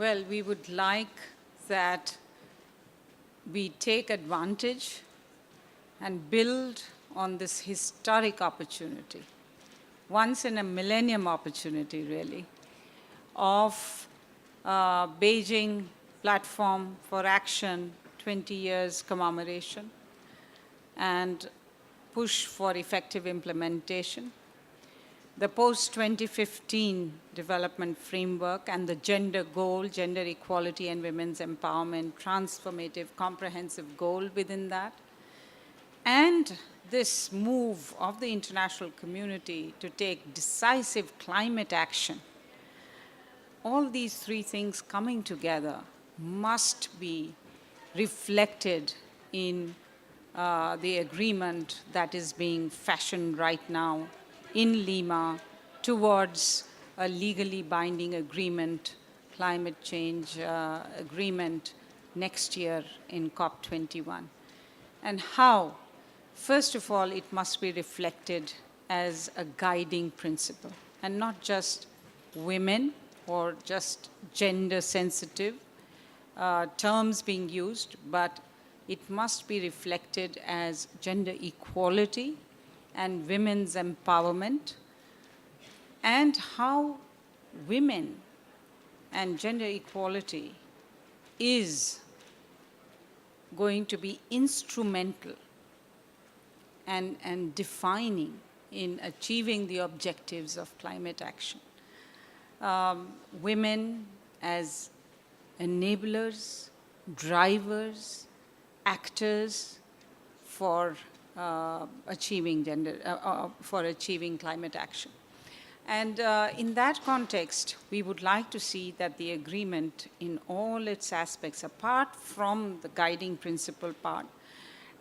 Well, we would like that we take advantage and build on this historic opportunity, once in a millennium opportunity, really, of Beijing Platform for Action 20 years commemoration and push for effective implementation, the post-2015 development framework and the gender goal, gender equality and women's empowerment, transformative, comprehensive goal within that, and this move of the international community to take decisive climate action. All these three things coming together must be reflected in the agreement that is being fashioned right now in Lima towards a legally binding agreement, climate change agreement next year in COP21. And how? First of all, it must be reflected as a guiding principle, and not just women or just gender-sensitive terms being used, but it must be reflected as gender equality and women's empowerment, and how women and gender equality is going to be instrumental and defining in achieving the objectives of climate action. Women as enablers, drivers, actors for achieving climate action. And in that context, we would like to see that the agreement in all its aspects, apart from the guiding principle part,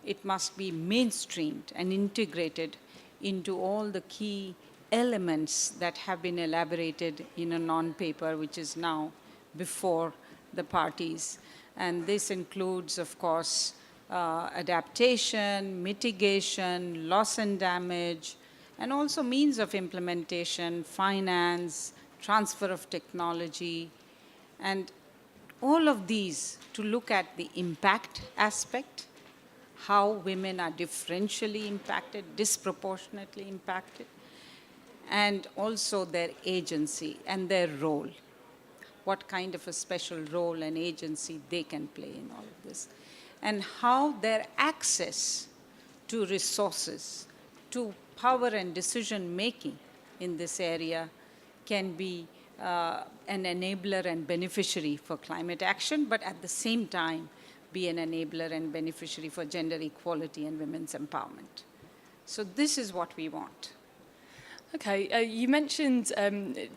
it must be mainstreamed and integrated into all the key elements that have been elaborated in a non-paper, which is now before the parties. And this includes, of course, adaptation, mitigation, loss and damage, and also means of implementation, finance, transfer of technology, and all of these to look at the impact aspect, how women are differentially impacted, disproportionately impacted, and also their agency and their role. What kind of a special role and agency they can play in all of this. And how their access to resources, to power and decision making in this area can be an enabler and beneficiary for climate action, but at the same time be an enabler and beneficiary for gender equality and women's empowerment. So this is what we want. Okay, you mentioned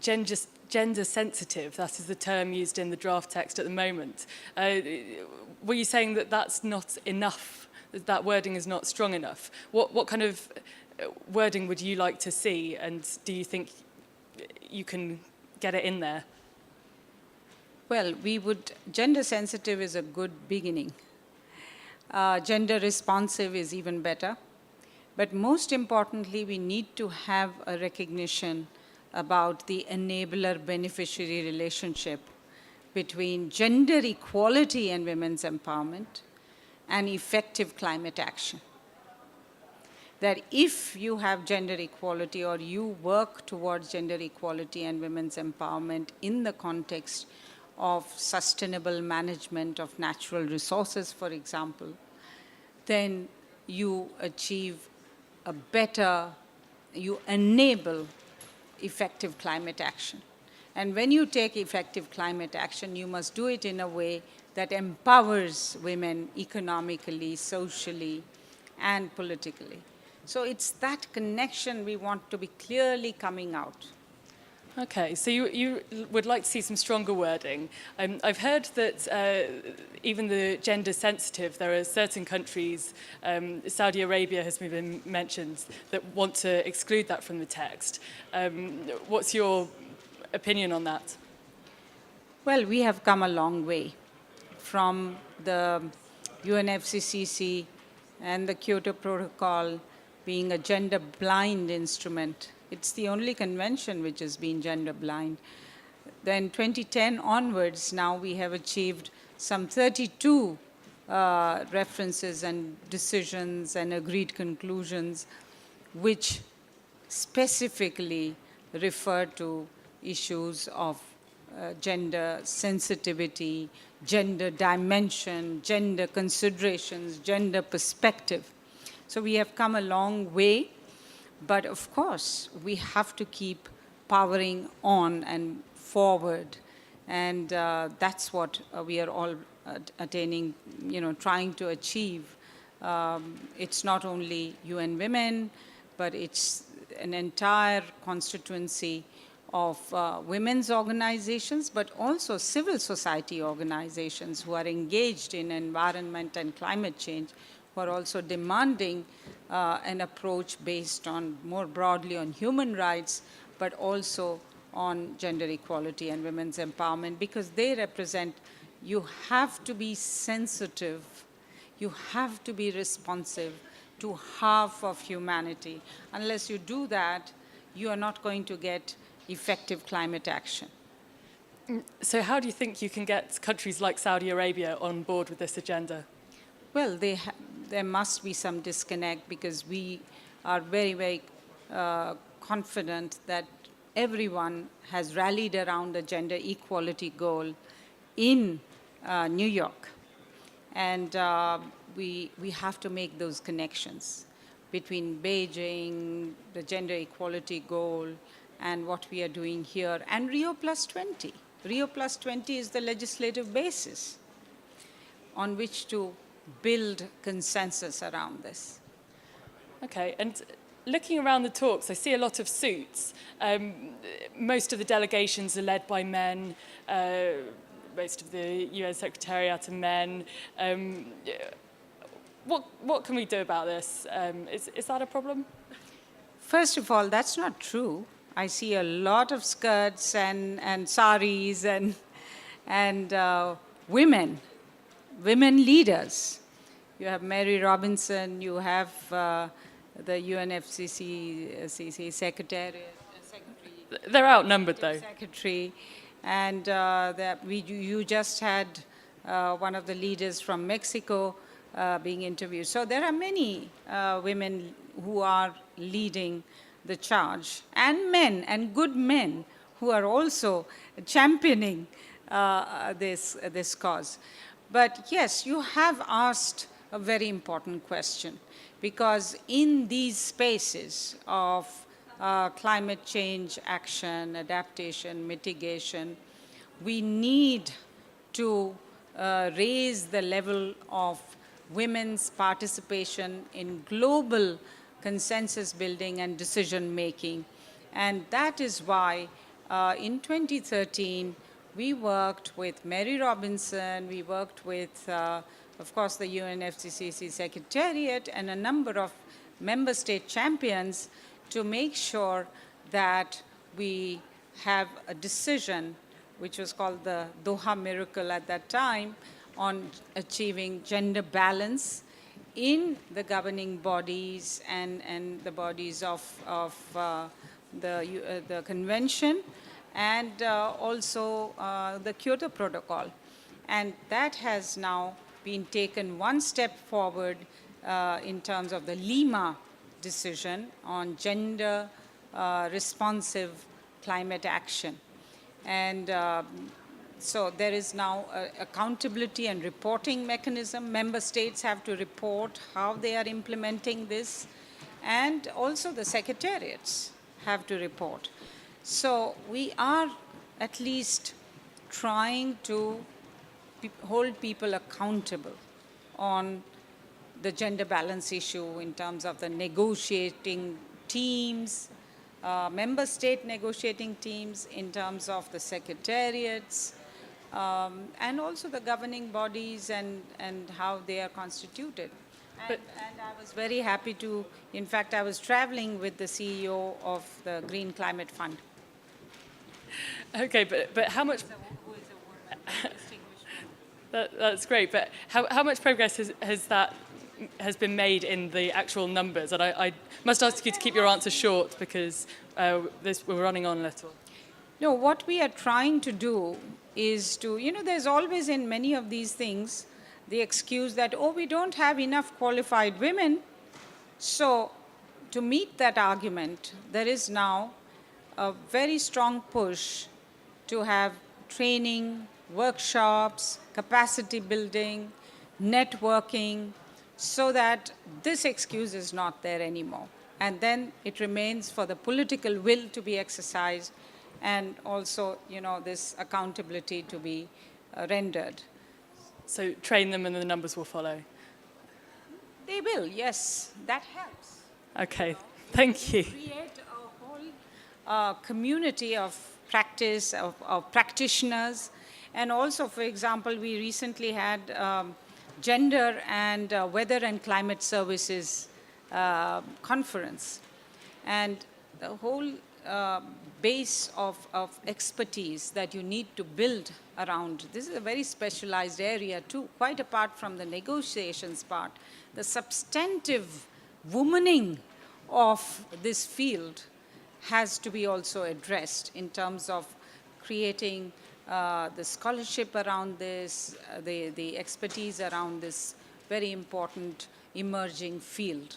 gender sensitive, that is the term used in the draft text at the moment. Were you saying that that's not enough, that wording is not strong enough? What kind of wording would you like to see, and do you think you can get it in there? Well, gender sensitive is a good beginning. Gender responsive is even better. But most importantly, we need to have a recognition about the enabler-beneficiary relationship between gender equality and women's empowerment and effective climate action. That if you have gender equality or you work towards gender equality and women's empowerment in the context of sustainable management of natural resources, for example, then you achieve you enable effective climate action. And when you take effective climate action, you must do it in a way that empowers women economically, socially, and politically. So it's that connection we want to be clearly coming out. Okay, so you would like to see some stronger wording. I've heard that even the gender sensitive, there are certain countries, Saudi Arabia has been mentioned, that want to exclude that from the text. What's your opinion on that? Well, we have come a long way from the UNFCCC and the Kyoto Protocol being a gender-blind instrument. It's the only convention which has been gender-blind. Then 2010 onwards, now we have achieved some 32 references and decisions and agreed conclusions which specifically refer to issues of gender sensitivity, gender dimension, gender considerations, gender perspective. So we have come a long way, but of course, we have to keep powering on and forward. And that's what we are all attaining, trying to achieve. It's not only UN Women, but it's an entire constituency of women's organizations, but also civil society organizations who are engaged in environment and climate change, who are also demanding an approach based on more broadly on human rights, but also on gender equality and women's empowerment, because they represent, you have to be sensitive, you have to be responsive to half of humanity. Unless you do that, you are not going to get effective climate action. So how do you think you can get countries like Saudi Arabia on board with this agenda? Well, there must be some disconnect, because we are very, very confident that everyone has rallied around the gender equality goal in New York. And we have to make those connections between Beijing, the gender equality goal, and what we are doing here, and Rio Plus 20. Rio Plus 20 is the legislative basis on which to build consensus around this. Okay, and looking around the talks, I see a lot of suits. Most of the delegations are led by men. Most of the UN Secretariat are men. What can we do about this? Is that a problem? First of all, that's not true. I see a lot of skirts and saris and women leaders. You have Mary Robinson, you have the UNFCCC secretary. They're outnumbered, though. Secretary, and you just had one of the leaders from Mexico being interviewed. So there are many women who are leading the charge, and men, and good men, who are also championing this cause. But yes, you have asked a very important question, because in these spaces of climate change action, adaptation, mitigation, we need to raise the level of women's participation in global consensus building and decision making. And that is why in 2013, we worked with Mary Robinson, we worked with, of course, the UNFCCC Secretariat and a number of member state champions to make sure that we have a decision, which was called the Doha Miracle at that time, on achieving gender balance in the governing bodies and the bodies of the convention, and also the Kyoto Protocol. And that has now been taken one step forward in terms of the Lima decision on gender responsive climate action. And so there is now accountability and reporting mechanism. Member states have to report how they are implementing this, and also the secretariats have to report. So we are at least trying to hold people accountable on the gender balance issue in terms of the negotiating teams, member state negotiating teams, in terms of the secretariats, and also the governing bodies and how they are constituted. And I was very happy to, in fact, I was traveling with the CEO of the Green Climate Fund. Okay, but how much... Who is a woman, distinguished woman. That's great, but how much progress has been made in the actual numbers? And I must ask you to keep your answer short, because we're running on a little. No, what we are trying to do is to, there's always in many of these things the excuse that, oh, we don't have enough qualified women. So, to meet that argument, there is now a very strong push to have training, workshops, capacity building, networking, so that this excuse is not there anymore. And then it remains for the political will to be exercised and also, this accountability to be rendered. So train them and the numbers will follow. They will, yes, that helps. Okay, thank you. Create a whole community of practice, of practitioners. And also, for example, we recently had gender and weather and climate services conference. And the whole base of expertise that you need to build around, this is a very specialized area too, quite apart from the negotiations part. The substantive womaning of this field has to be also addressed in terms of creating the scholarship around this, the expertise around this very important emerging field.